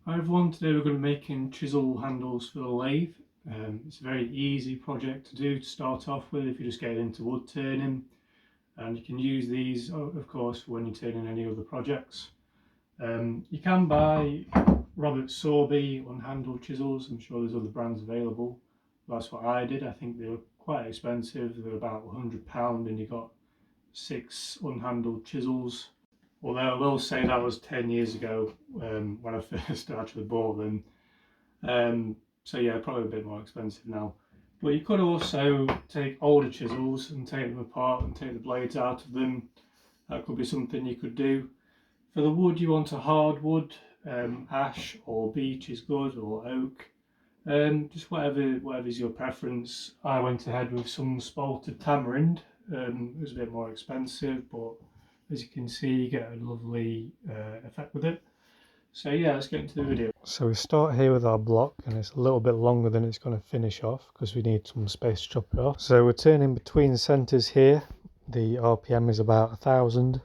Hi everyone, today we're going to be making chisel handles for the lathe. It's a very easy project to do to start off with if you just get into wood turning, and you can use these of course for when you're turning any other projects. You can buy Robert Sorby unhandled chisels. I'm sure there's other brands available. That's what I did. I think they were quite expensive. They were about £100 and you got 6 unhandled chisels. Although I will say that was 10 years ago when I first actually bought them. So yeah, probably a bit more expensive now. But you could also take older chisels and take them apart and take the blades out of them. That could be something you could do. For the wood, you want a hardwood, ash or beech is good, or oak. Just whatever's your preference. I went ahead with some spalted tamarind. It was a bit more expensive, but as you can see, you get a lovely effect with it. So yeah, let's get into the video. So we start here with our block, and it's a little bit longer than it's going to finish off because we need some space to chop it off. So we're turning between centres here. The RPM is about 1000.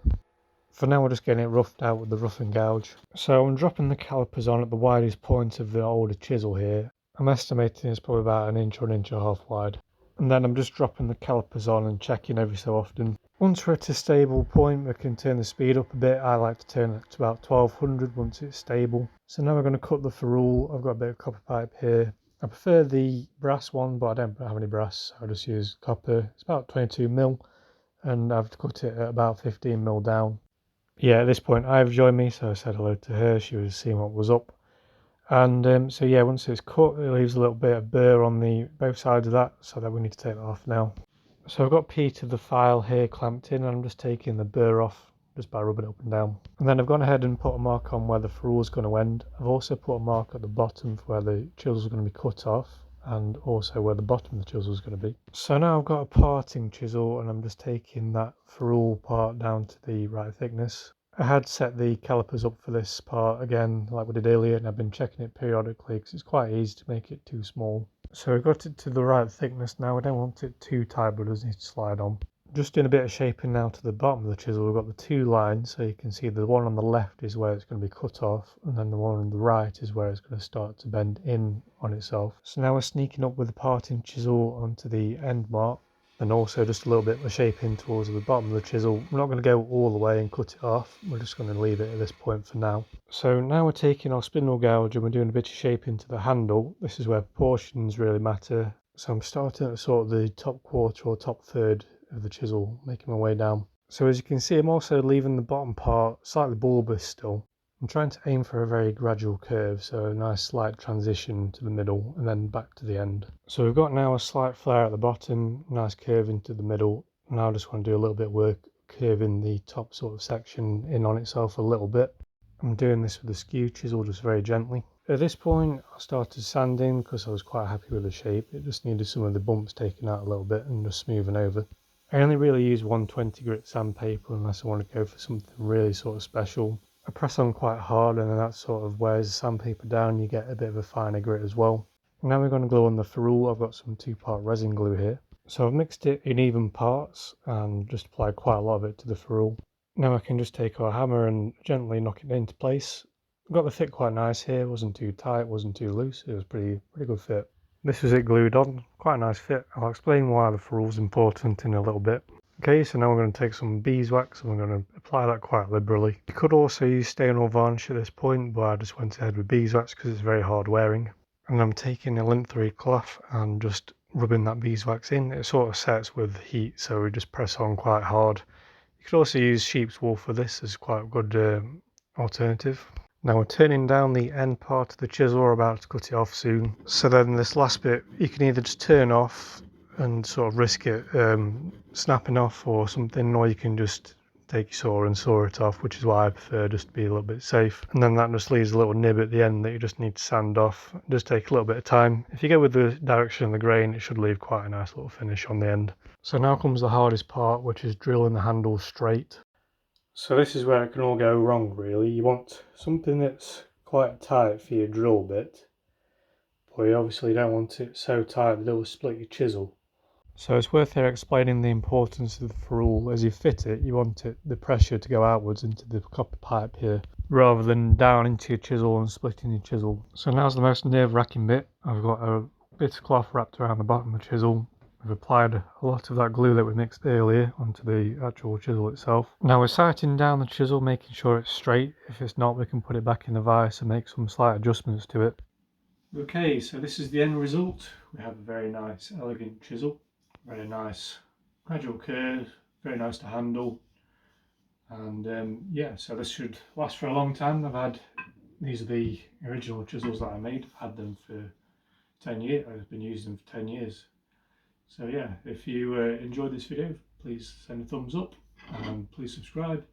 For now we're just getting it roughed out with the rough and gouge. So I'm dropping the calipers on at the widest point of the older chisel here. I'm estimating it's probably about an inch or an inch and a half wide. And then I'm just dropping the calipers on and checking every so often. Once we're at a stable point, we can turn the speed up a bit. I like to turn it to about 1200 once it's stable. So now we're going to cut the ferrule. I've got a bit of copper pipe here. I prefer the brass one, but I don't have any brass, so I just use copper. It's about 22mm, and I've cut it at about 15mm down. Yeah, at this point I've joined me, so I said hello to her. She was seeing what was up. And so yeah, once it's cut, it leaves a little bit of burr on the both sides of that, so that we need to take that off now. So I've got P to the file here clamped in, and I'm just taking the burr off just by rubbing it up and down. And then I've gone ahead and put a mark on where the ferrule is going to end. I've also put a mark at the bottom for where the chisel is going to be cut off, and also where the bottom of the chisel is going to be. So now I've got a parting chisel, and I'm just taking that ferrule part down to the right thickness. I had set the calipers up for this part again like we did earlier, and I've been checking it periodically because it's quite easy to make it too small. So we've got it to the right thickness now. We don't want it too tight, but it does need to slide on. Just doing a bit of shaping now to the bottom of the chisel. We've got the two lines, so you can see the one on the left is where it's going to be cut off, and then the one on the right is where it's going to start to bend in on itself. So now we're sneaking up with the parting chisel onto the end mark, and also just a little bit of shaping towards the bottom of the chisel. We're not going to go all the way and cut it off. We're just going to leave it at this point for now. So now we're taking our spindle gouge and we're doing a bit of shaping to the handle. This is where proportions really matter. So I'm starting at sort of the top quarter or top third of the chisel, making my way down. So as you can see, I'm also leaving the bottom part slightly bulbous still. I'm trying to aim for a very gradual curve, so a nice slight transition to the middle and then back to the end. So we've got now a slight flare at the bottom, nice curve into the middle. Now I just want to do a little bit of work curving the top sort of section in on itself a little bit. I'm doing this with the skew chisel just very gently. At this point I started sanding because I was quite happy with the shape. It just needed some of the bumps taken out a little bit and just smoothing over. I only really use 120 grit sandpaper unless I want to go for something really sort of special. I press on quite hard, and then that sort of wears the sandpaper down. You get a bit of a finer grit as well. Now we're going to glue on the ferrule. I've got some 2-part resin glue here. So I've mixed it in even parts and just applied quite a lot of it to the ferrule. Now I can just take our hammer and gently knock it into place. I've got the fit quite nice here. It wasn't too tight, it wasn't too loose. It was pretty good fit. This was it glued on. Quite a nice fit. I'll explain why the ferrule is important in a little bit. Okay, so now we're going to take some beeswax and we're going to apply that quite liberally. You could also use stain or varnish at this point, but I just went ahead with beeswax because it's very hard wearing. And I'm taking a lint 3 cloth and just rubbing that beeswax in. It sort of sets with heat, so we just press on quite hard. You could also use sheep's wool for this as quite a good alternative. Now we're turning down the end part of the chisel. We're about to cut it off soon. So then this last bit, you can either just turn off and sort of risk it snapping off or something, or you can just take your saw and saw it off, which is why I prefer, just to be a little bit safe. And then that just leaves a little nib at the end that you just need to sand off. Just take a little bit of time. If you go with the direction of the grain, it should leave quite a nice little finish on the end. So now comes the hardest part, which is drilling the handle straight. So this is where it can all go wrong really. You want something that's quite tight for your drill bit, but you obviously don't want it so tight that it will split your chisel. So it's worth here explaining the importance of the ferrule. As you fit it, you want the pressure to go outwards into the copper pipe here. rather than down into your chisel and splitting your chisel. So now's the most nerve-wracking bit. I've got a bit of cloth wrapped around the bottom of the chisel. We've applied a lot of that glue that we mixed earlier onto the actual chisel itself. Now we're sighting down the chisel, making sure it's straight. If it's not, we can put it back in the vise and make some slight adjustments to it. Okay, so this is the end result. We have a very nice, elegant chisel. Very nice gradual curve, very nice to handle. And yeah, so this should last for a long time. These are the original chisels that I made. I've had them for 10 years. I've been using them for 10 years. So yeah, if you enjoyed this video, please send a thumbs up and please subscribe,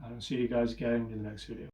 and I'll see you guys again in the next video.